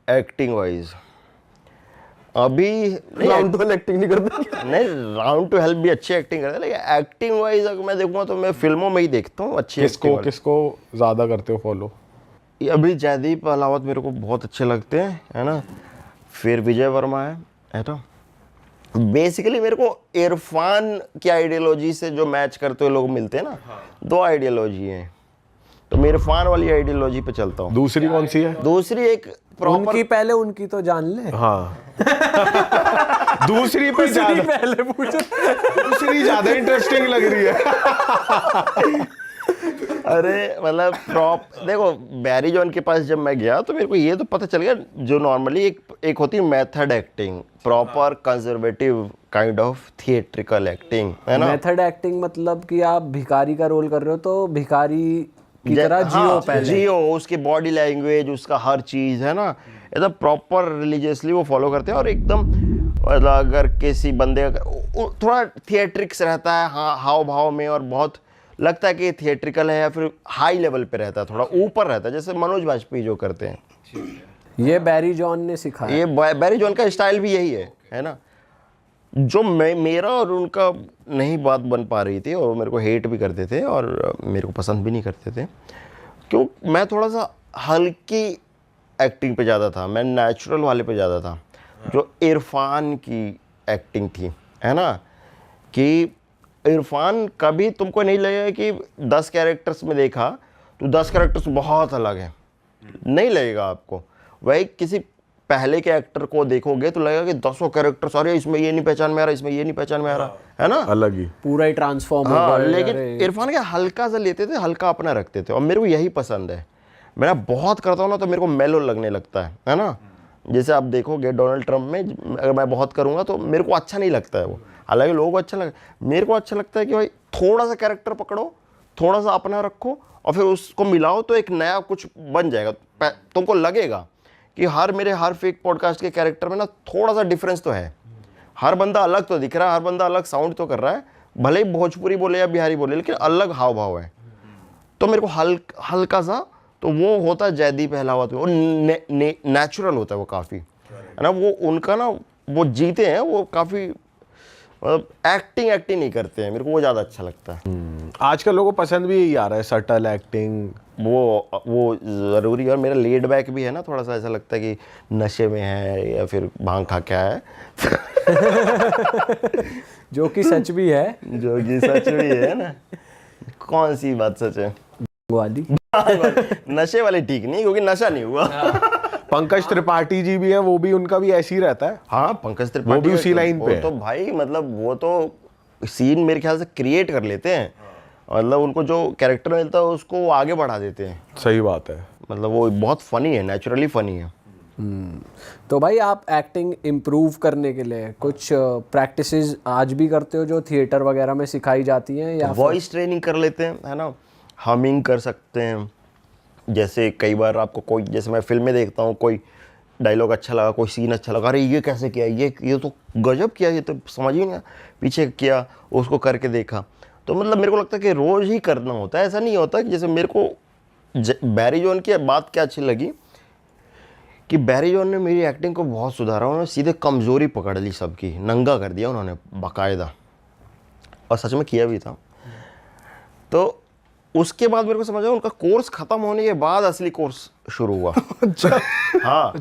Acting wise अभी round to acting नहीं करते? नहीं, राउंड टू हेल्प भी अच्छी एक्टिंग करता है, लेकिन एक्टिंग वाइज अगर मैं देखूंगा तो मैं फिल्मों में ही देखता हूँ अच्छी एक्टिंग वाली। किसको ज्यादा करते हो फॉलो? ये अभी जयदीप अहलावत मेरे को बहुत अच्छे लगते हैं, है ना। फिर विजय वर्मा है ना। बेसिकली मेरे को इरफान की आइडियोलॉजी से जो मैच करते हुए लोग मिलते हैं ना, दो आइडियोलॉजी हैं, तो मैं इरफान वाली आइडियोलॉजी पे चलता हूँ। दूसरी कौन सी है? दूसरी एक प्रॉपर, उनकी पहले उनकी तो जान ले। हाँ दूसरी पे ज्यादा, पहले पूछ। दूसरी ज्यादा इंटरेस्टिंग लग रही है। अरे मतलब देखो बैरी जॉन के पास जब मैं गया तो मेरे को ये तो पता चल गया, जो नॉर्मली एक होती है method acting, proper conservative kind of theatrical acting, है ना। मेथड एक्टिंग मतलब कि आप भिखारी का रोल कर रहे हो तो भिखारी की तरह जियो पहले। जियो, उसकी बॉडी लैंग्वेज, उसका हर चीज, है ना, एकदम प्रॉपर रिलीजियसली वो फॉलो करते हैं। और एकदम मतलब अगर किसी बंदे थोड़ा थिएट्रिक्स रहता है हाँ हाव भाव में, और बहुत लगता है कि थिएट्रिकल है, या फिर हाई लेवल पे रहता है, थोड़ा ऊपर रहता है, जैसे मनोज वाजपेयी जो करते हैं। ये बैरी जॉन ने सिखाया। ये बैरी जॉन का स्टाइल भी यही है ना। जो मेरा और उनका नहीं बात बन पा रही थी, और मेरे को हेट भी करते थे और मेरे को पसंद भी नहीं करते थे, क्यों मैं थोड़ा सा हल्की एक्टिंग पे ज़्यादा था, मैं नेचुरल वाले पे ज़्यादा था। जो इरफान की एक्टिंग थी, है ना, कि इरफान कभी तुमको नहीं लगेगा कि 10 कैरेक्टर्स में देखा तो 10 कैरेक्टर्स बहुत अलग हैं, नहीं लगेगा आपको। वही किसी पहले के एक्टर को देखोगे तो लगेगा कि 10 कैरेक्टर्स, अरे इसमें ये नहीं पहचान में आ रहा, इसमें ये नहीं पहचान में आ रहा, है ना, अलग ही पूरा ही ट्रांसफॉर्म हो हाँ। गया। लेकिन इरफान के हल्का सा लेते थे, हल्का अपना रखते थे, और मेरे को यही पसंद है। मैं बहुत करता हूँ ना तो मेरे को मेलो लगने लगता है ना। जैसे आप देखोगे डोनाल्ड ट्रंप में, अगर मैं बहुत करूँगा तो मेरे को अच्छा नहीं लगता है वो, हालांकि लोगों को अच्छा लगे, मेरे को अच्छा लगता है कि भाई थोड़ा सा कैरेक्टर पकड़ो, थोड़ा सा अपना रखो, और फिर उसको मिलाओ तो एक नया कुछ बन जाएगा। तुमको लगेगा कि मेरे हर फेक पॉडकास्ट के कैरेक्टर में ना थोड़ा सा डिफरेंस तो है, हर बंदा अलग तो दिख रहा है, हर बंदा अलग साउंड तो कर रहा है, भले ही भोजपुरी बोले या बिहारी बोले, लेकिन अलग हाव भाव है। तो मेरे को हल्का सा तो वो होता है जयदीप अहलावत में, वो नेचुरल होता है वो काफ़ी, है ना। वो उनका ना वो जीते हैं, वो काफ़ी मतलब एक्टिंग नहीं करते हैं, मेरे को वो ज़्यादा अच्छा लगता है। आजकल लोगों को पसंद भी यही आ रहा है, सटल एक्टिंग, वो ज़रूरी है। और मेरा लेड बैक भी है ना, थोड़ा सा ऐसा लगता है कि नशे में है या फिर भांग खा क्या है। जो कि सच भी है। जो कि सच भी है ना। कौन सी बात सच है? वाली नशे वाले ठीक नहीं, क्योंकि नशा नहीं हुआ। पंकज त्रिपाठी जी भी है, वो भी उनका भी ऐसे ही रहता है। हाँ, पंकज त्रिपाठी वो भी उसी लाइन पे है। तो भाई मतलब वो तो सीन मेरे ख्याल से क्रिएट कर लेते हैं, मतलब उनको जो कैरेक्टर मिलता है उसको वो आगे बढ़ा देते हैं। सही बात है, मतलब वो बहुत फनी है, नेचुरली फनी है। तो भाई आप एक्टिंग इम्प्रूव करने के लिए कुछ प्रैक्टिसेस आज भी करते हो जो थिएटर वगैरह में सिखाई जाती हैं, या वॉइस ट्रेनिंग कर लेते हैं, है ना, हमिंग कर सकते हैं। जैसे कई बार आपको कोई, जैसे मैं फिल्में देखता हूँ, कोई डायलॉग अच्छा लगा, कोई सीन अच्छा लगा, अरे ये कैसे किया, ये तो गजब किया, ये तो समझ ही नहीं, पीछे किया, उसको करके देखा। तो मतलब मेरे को लगता है कि रोज़ ही करना होता है, ऐसा नहीं होता कि जैसे मेरे को बैरी जॉन की बात क्या अच्छी लगी कि बैरी जॉन ने मेरी एक्टिंग को बहुत सुधारा। उन्होंने सीधे कमज़ोरी पकड़ ली सबकी, नंगा कर दिया उन्होंने बाकायदा, और सच में किया भी था। तो उसके बाद मेरे को समझ आया, उनका कोर्स खत्म होने के बाद असली कोर्स शुरू हुआ। हाँ,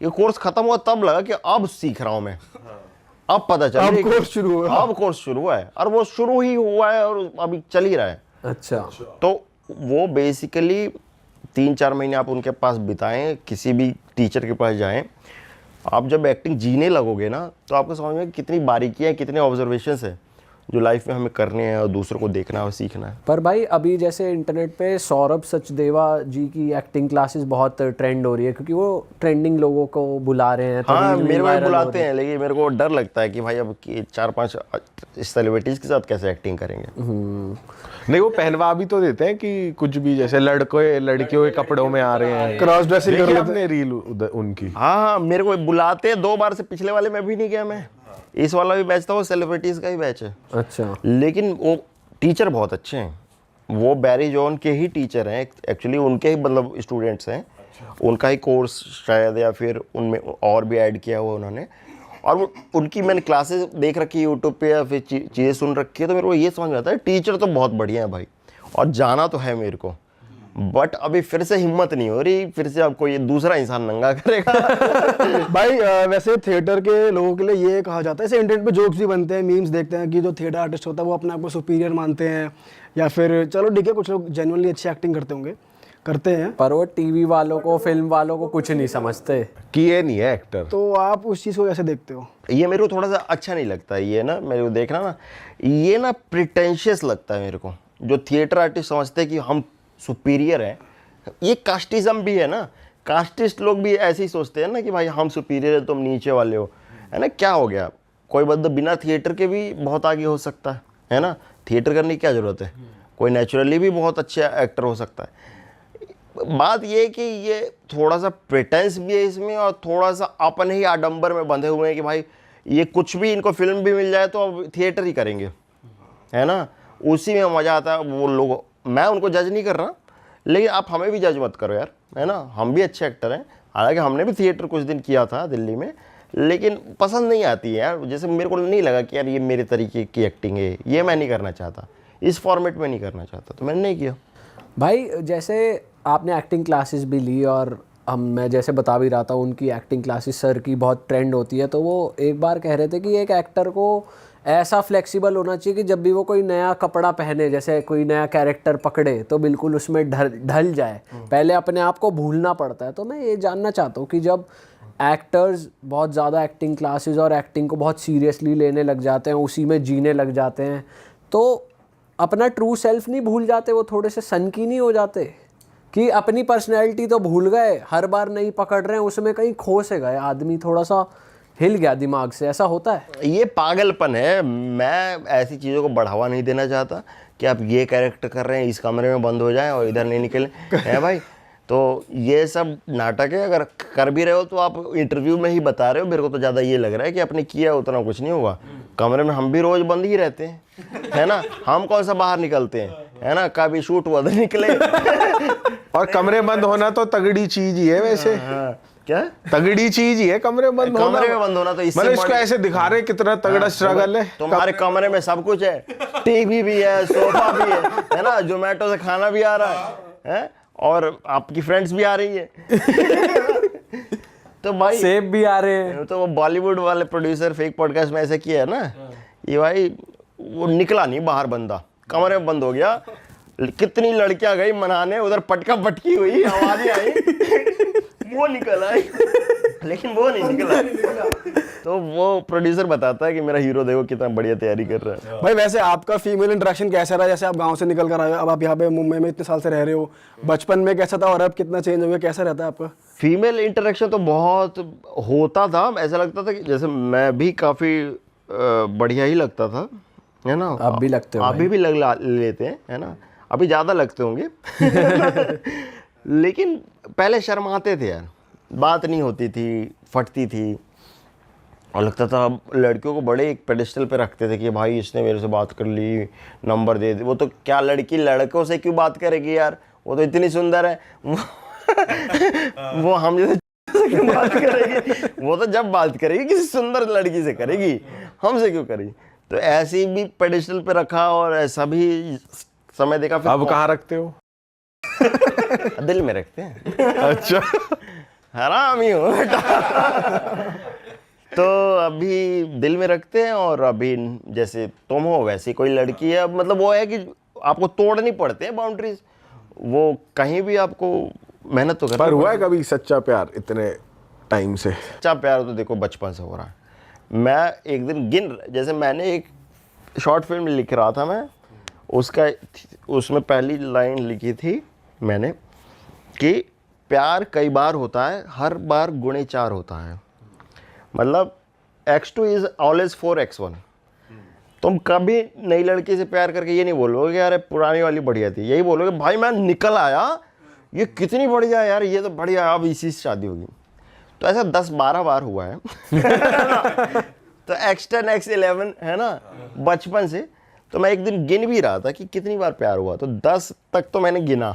ये कोर्स खत्म हुआ तब लगा कि अब सीख रहा हूँ मैं, अब पता चला अब कोर्स शुरू हुआ, अब कोर्स शुरू हुआ है, और वो शुरू ही हुआ है और अभी चल ही रहा है। अच्छा। तो वो बेसिकली 3-4 महीने आप उनके पास बिताएं, किसी भी टीचर के पास जाएं, आप जब एक्टिंग जीने लगोगे ना तो आपको समझ में कितनी बारीकियाँ, कितने ऑब्जर्वेशंस है जो लाइफ में हमें करने हैं और दूसरों को देखना और सीखना है। पर भाई अभी जैसे इंटरनेट पे सौरभ सचदेवा जी की एक्टिंग क्लासेस बहुत ट्रेंड हो रही है, क्योंकि वो ट्रेंडिंग लोगों को बुला रहे हैं। हाँ, मेरे को बुलाते हैं, लेकिन मेरे को डर लगता है कि भाई अब 4-5 सेलिब्रिटीज़ के साथ कैसे एक्टिंग करेंगे। नहीं, वो पहनवा भी तो देते हैं कि कुछ भी, जैसे लड़कियों के कपड़ों में आ रहे हैं, क्रॉस ड्रेसिंग कर लेते हैं रील उनकी। हाँ, मेरे को बुलाते हैं 2 बार से, पिछले वाले में भी नहीं गया मैं, इस वाला भी बैच था, वो सेलिब्रिटीज़ का ही बैच है। अच्छा। लेकिन वो टीचर बहुत अच्छे हैं, वो बैरी जॉन के ही टीचर हैं एक्चुअली, उनके ही मतलब स्टूडेंट्स हैं। उनका ही कोर्स शायद, या फिर उनमें और भी ऐड किया हुआ उन्होंने, और उनकी मैंने क्लासेस देख रखी है यूट्यूब पे या फिर चीज़ें सुन रखी है, तो मेरे को ये समझ में आता है टीचर तो बहुत बढ़िया है भाई, और जाना तो है मेरे को, बट अभी फिर से हिम्मत नहीं हो रही, फिर से आपको ये दूसरा इंसान नंगा करेगा। भाई वैसे थिएटर के लोगों के लिए ये कहा जाता है, ऐसे इंटरनेट पे जोक्स भी बनते हैं, मीम्स देखते हैं कि जो थिएटर आर्टिस्ट होता है वो अपने आप को सुपीरियर मानते हैं, या फिर चलो ठीक है कुछ लोग जेन्युइनली अच्छी एक्टिंग करते हैं, पर वो टीवी वालों को, फिल्म वालों को कुछ नहीं समझते कि ये नहीं है एक्टर। तो आप उस चीज़ को कैसे देखते हो? ये मेरे को थोड़ा सा अच्छा नहीं लगता है, ये ना मेरे को देखना ना, ये ना प्रिटेंशियस लगता है मेरे को, जो थिएटर आर्टिस्ट समझते हैं कि हम सुपीरियर हैं। ये कास्टिज्म भी है ना, कास्टिस्ट लोग भी ऐसे ही सोचते हैं ना कि भाई हम सुपीरियर है, तुम नीचे वाले हो, है ना। क्या हो गया, कोई बंदा बिना थिएटर के भी बहुत आगे हो सकता है ना, थिएटर करने की क्या ज़रूरत है, कोई नेचुरली भी बहुत अच्छा एक्टर हो सकता है। बात ये है कि ये थोड़ा सा प्रिटेंस भी है इसमें, और थोड़ा सा अपने ही आडंबर में बंधे हुए हैं कि भाई ये कुछ भी, इनको फिल्म भी मिल जाए तो अब थिएटर ही करेंगे, है ना, उसी में मज़ा आता है। वो लोग, मैं उनको जज नहीं कर रहा, लेकिन आप हमें भी जज मत करो यार, है ना, हम भी अच्छे एक्टर हैं, हालांकि हमने भी थिएटर कुछ दिन किया था दिल्ली में, लेकिन पसंद नहीं आती है यार। जैसे मेरे को नहीं लगा कि यार ये मेरे तरीके की एक्टिंग है, ये मैं नहीं करना चाहता, इस फॉर्मेट में नहीं करना चाहता, तो मैंने नहीं किया। भाई जैसे आपने एक्टिंग क्लासेस भी ली, और मैं जैसे बता भी रहा था उनकी एक्टिंग क्लासेस सर की बहुत ट्रेंड होती है, तो वो एक बार कह रहे थे कि एक एक्टर को ऐसा फ्लेक्सिबल होना चाहिए कि जब भी वो कोई नया कपड़ा पहने, जैसे कोई नया कैरेक्टर पकड़े, तो बिल्कुल उसमें ढल जाए, पहले अपने आप को भूलना पड़ता है। तो मैं ये जानना चाहता हूँ कि जब एक्टर्स बहुत ज़्यादा एक्टिंग क्लासेस और एक्टिंग को बहुत सीरियसली लेने लग जाते हैं, उसी में जीने लग जाते हैं, तो अपना ट्रू सेल्फ नहीं भूल जाते, वो थोड़े से सनकी नहीं हो जाते कि अपनी पर्सनैलिटी तो भूल गए, हर बार नहीं पकड़ रहे हैं, उसमें कहीं खो से गए, आदमी थोड़ा सा हिल गया दिमाग से, ऐसा होता है? ये पागलपन है। मैं ऐसी चीज़ों को बढ़ावा नहीं देना चाहता कि आप ये कैरेक्टर कर रहे हैं, इस कमरे में बंद हो जाएं और इधर नहीं निकलें, है भाई। तो ये सब नाटक है, अगर कर भी रहे हो तो आप इंटरव्यू में ही बता रहे हो। मेरे को तो ज़्यादा ये लग रहा है कि आपने किया उतना कुछ नहीं होगा, कमरे में हम भी रोज़ बंद ही रहते हैं, है ना, हम कौन सा बाहर निकलते हैं, है ना, कभी शूट हुआ तो निकले। और कमरे बंद होना तो तगड़ी चीज ही है वैसे। क्या तगड़ी चीज ही है कमरे बंद होना। कमरे में बंद होना तो इससे मतलब इसको ऐसे दिखा रहे कितना तगड़ा स्ट्रगल है। तुम्हारे कमरे में सब कुछ है, टीवी भी है, सोफा भी है ना, जोमेटो से खाना भी आ रहा है, और आपकी फ्रेंड्स भी आ रही है। तो भाई सेब भी आ रहे हैं। तो वो बॉलीवुड वाले प्रोड्यूसर फेक पॉडकास्ट में ऐसे किया है ना, ये भाई वो निकला नहीं बाहर, बंदा कमरे में बंद हो गया। कितनी लड़कियां गई मनाने, उधर पटका पटकी हुई, आवाजें आई, वो निकल आई, लेकिन वो नहीं निकला। तो वो प्रोड्यूसर बताता है कि मेरा हीरो देखो कितना बढ़िया तैयारी कर रहा है। भाई वैसे आपका फीमेल इंटरेक्शन कैसा रहा? जैसे आप गांव से निकल कर आए हो, अब आप यहाँ पे मुंबई में इतने साल से रह रहे हो, बचपन में कैसा था और अब कितना चेंज हो गया, कैसा रहता है आपका? फीमेल इंटरेक्शन तो बहुत होता था, ऐसा लगता था कि जैसे मैं भी काफ़ी बढ़िया ही लगता था, है ना। आप भी लगते हो? अभी भी लेते हैं, है ना, अभी ज़्यादा लगते होंगे। लेकिन पहले शर्माते थे यार, बात नहीं होती थी, फटती थी, और लगता था लड़कियों को बड़े एक पेडिस्टल पे रखते थे कि भाई इसने मेरे से बात कर ली, नंबर दे दे। वो तो क्या लड़की लड़कों से क्यों बात करेगी यार, वो तो इतनी सुंदर है। वो हम जैसे क्यों बात करेगी, वो तो जब बात करेगी किसी सुंदर लड़की से करेगी, हमसे क्यों करेगी। तो ऐसे भी पेडिस्टल पे रखा, और ऐसा भी समय देखा। अब कहाँ रखते हो? दिल में रखते हैं। अच्छा, हरामी हो बेटा। तो अभी दिल में रखते हैं, और अभी जैसे तुम हो वैसी कोई लड़की है, मतलब वो है कि आपको तोड़नी पड़ते हैं बाउंड्रीज, वो कहीं भी आपको मेहनत तो करनी। पर हुआ है कभी सच्चा प्यार इतने टाइम से? सच्चा प्यार तो देखो बचपन से हो रहा है। मैं एक दिन जैसे मैंने एक शॉर्ट फिल्म लिख रहा था मैं, उसमें पहली लाइन लिखी थी मैंने कि प्यार कई बार होता है, हर बार गुणे 4 होता है। मतलब x2 इज ऑलवेज 4x1। तुम कभी नई लड़की से प्यार करके ये नहीं बोलोगे यार पुरानी वाली बढ़िया थी, यही बोलोगे भाई मैं निकल आया, ये कितनी बढ़िया यार, ये तो बढ़िया, अब इसी से शादी होगी। तो ऐसा 10-12 बार हुआ है। तो x10 x11 है ना, बचपन से। तो मैं एक दिन गिन भी रहा था कि कितनी बार प्यार हुआ, तो 10 तक तो मैंने गिना।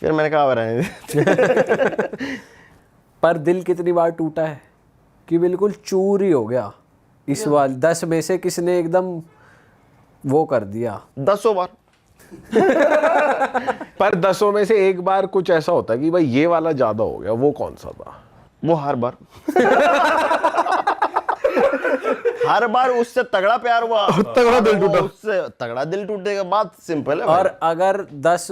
फिर मैंने कहा अब रहने दे। पर दिल कितनी बार टूटा है कि बिल्कुल चूर ही हो गया इस बार 10 में से किसने एकदम वो कर दिया? 10 बार। पर 10 में से एक बार कुछ ऐसा होता है कि भाई ये वाला ज्यादा हो गया, वो कौन सा था? वो हर बार। हर बार उससे तगड़ा प्यार हुआ, तगड़ा दिल टूटा। उससे तगड़ा दिल टूटेगा, बात सिंपल है और भाई। अगर 10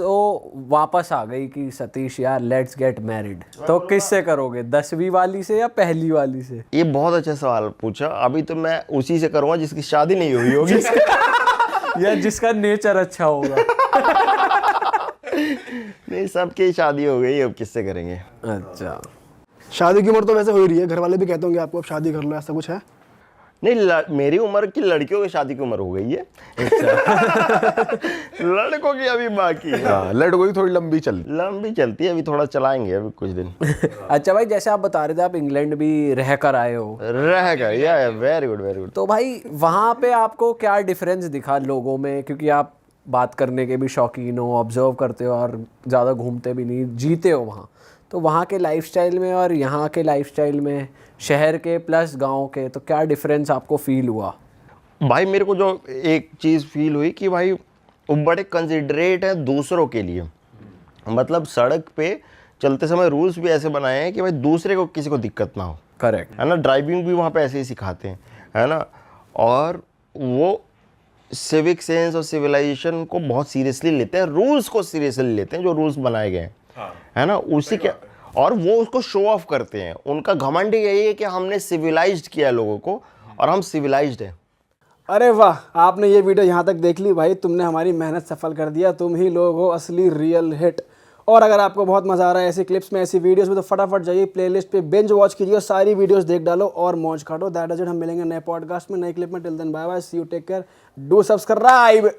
वापस आ गई कि सतीश यार लेट्स गेट मैरिड, तो किससे करोगे? 10वीं वाली से या पहली वाली से? ये बहुत अच्छा सवाल पूछा। अभी तो मैं उसी से करूंगा जिसकी शादी नहीं हुई होगी। या जिसका नेचर अच्छा होगा। नहीं, सबकी शादी हो गई, अब किससे करेंगे? अच्छा, शादी की उम्र तो वैसे हो ही रही है, घर वाले भी कहते होंगे आपको अब शादी कर लो, ऐसा कुछ है? नहीं, मेरी उम्र की लड़कियों की शादी की उम्र हो गई है। लड़कों की अभी बाकी है। हाँ, लड़कों की थोड़ी लंबी चलती। लंबी चलती है, अभी थोड़ा चलाएंगे अभी कुछ दिन। अच्छा भाई, जैसे आप बता रहे थे आप इंग्लैंड भी रह कर आए हो, रह गए, या वेरी गुड वेरी गुड। तो भाई वहाँ पे आपको क्या डिफरेंस दिखा लोगों में? क्योंकि आप बात करने के भी शौकीन हो, ऑब्जर्व करते हो और ज़्यादा घूमते भी नहीं, जीते हो वहाँ, तो वहाँ के लाइफस्टाइल में और यहाँ के लाइफस्टाइल में, शहर के प्लस गांव के, तो क्या डिफरेंस आपको फील हुआ? भाई मेरे को जो एक चीज़ फील हुई कि भाई वो बड़े कंसिडरेट हैं दूसरों के लिए। मतलब सड़क पे चलते समय रूल्स भी ऐसे बनाए हैं कि भाई दूसरे को किसी को दिक्कत ना हो, करेक्ट है ना। ड्राइविंग भी वहाँ पे ऐसे ही सिखाते हैं, है ना। और वो सिविक सेंस और सिविलाइजेशन को बहुत सीरियसली लेते हैं, रूल्स को सीरियसली लेते हैं जो रूल्स बनाए गए हैं, है ना। उसी के और वो उसको शो ऑफ करते हैं। उनका घमंड यही है कि हमने सिविलाइज्ड किया लोगों को और हम सिविलाइज्ड हैं। अरे वाह, आपने ये वीडियो यहाँ तक देख ली भाई, तुमने हमारी मेहनत सफल कर दिया, तुम ही लोग हो असली रियल हिट। और अगर आपको बहुत मज़ा आ रहा है ऐसी क्लिप्स में, ऐसी वीडियोस में, तो फटाफट जाइए प्लेलिस्ट पे बिंज वॉच कीजिए और सारी वीडियोस देख डालो और मौज काटो। That is it. हम मिलेंगे नए पॉडकास्ट में, नए क्लिप में। Till then bye bye, see you, take care, do subscribe.